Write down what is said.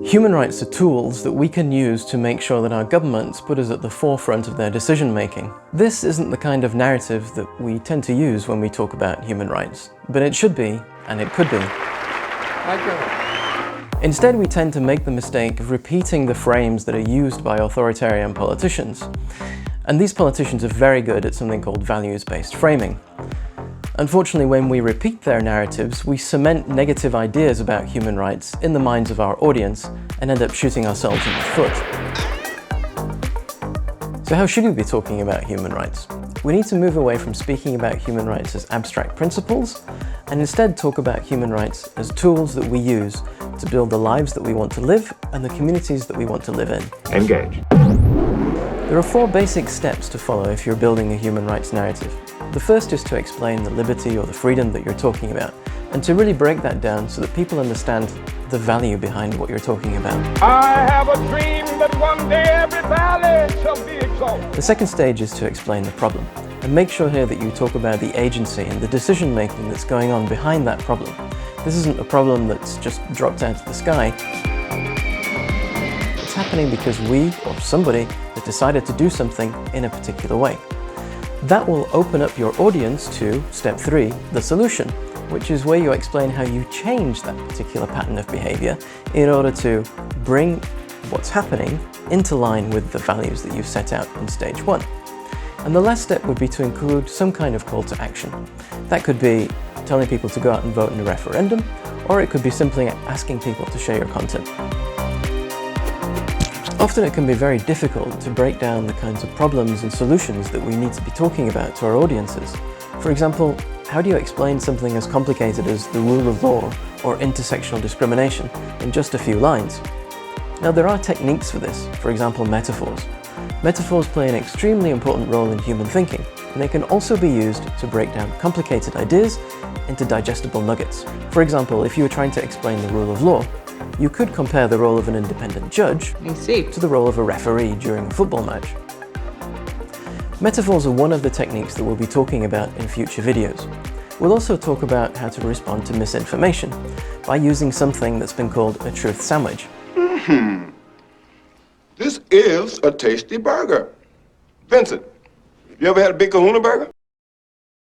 Human rights are tools that we can use to make sure that our governments put us at the forefront of their decision-making. This isn't the kind of narrative that we tend to use when we talk about human rights, but it should be, and it could be. Instead, we tend to make the mistake of repeating the frames that are used by authoritarian politicians. And these politicians are very good at something called values-based framing. Unfortunately, when we repeat their narratives, we cement negative ideas about human rights in the minds of our audience and end up shooting ourselves in the foot. So how should we be talking about human rights? We need to move away from speaking about human rights as abstract principles and instead talk about human rights as tools that we use to build the lives that we want to live and the communities that we want to live in. Engage. There are 4 basic steps to follow if you're building a human rights narrative. The first is to explain the liberty or the freedom that you're talking about, and to really break that down so that people understand the value behind what you're talking about. I have a dream that one day every valley shall be exalted. The second stage is to explain the problem, and make sure here that you talk about the agency and the decision-making that's going on behind that problem. This isn't a problem that's just dropped out of the sky. It's happening because we, or somebody, has decided to do something in a particular way. That will open up your audience to step 3, the solution, which is where you explain how you change that particular pattern of behavior in order to bring what's happening into line with the values that you've set out in stage 1. And the last step would be to include some kind of call to action. That could be telling people to go out and vote in a referendum, or it could be simply asking people to share your content. Often it can be very difficult to break down the kinds of problems and solutions that we need to be talking about to our audiences. For example, how do you explain something as complicated as the rule of law or intersectional discrimination in just a few lines? Now, there are techniques for this, for example, metaphors. Metaphors play an extremely important role in human thinking, and they can also be used to break down complicated ideas into digestible nuggets. For example, if you were trying to explain the rule of law, you could compare the role of an independent judge to the role of a referee during a football match. Metaphors are one of the techniques that we'll be talking about in future videos. We'll also talk about how to respond to misinformation by using something that's been called a truth sandwich. This is a tasty burger. Vincent, you ever had a Big Kahuna burger?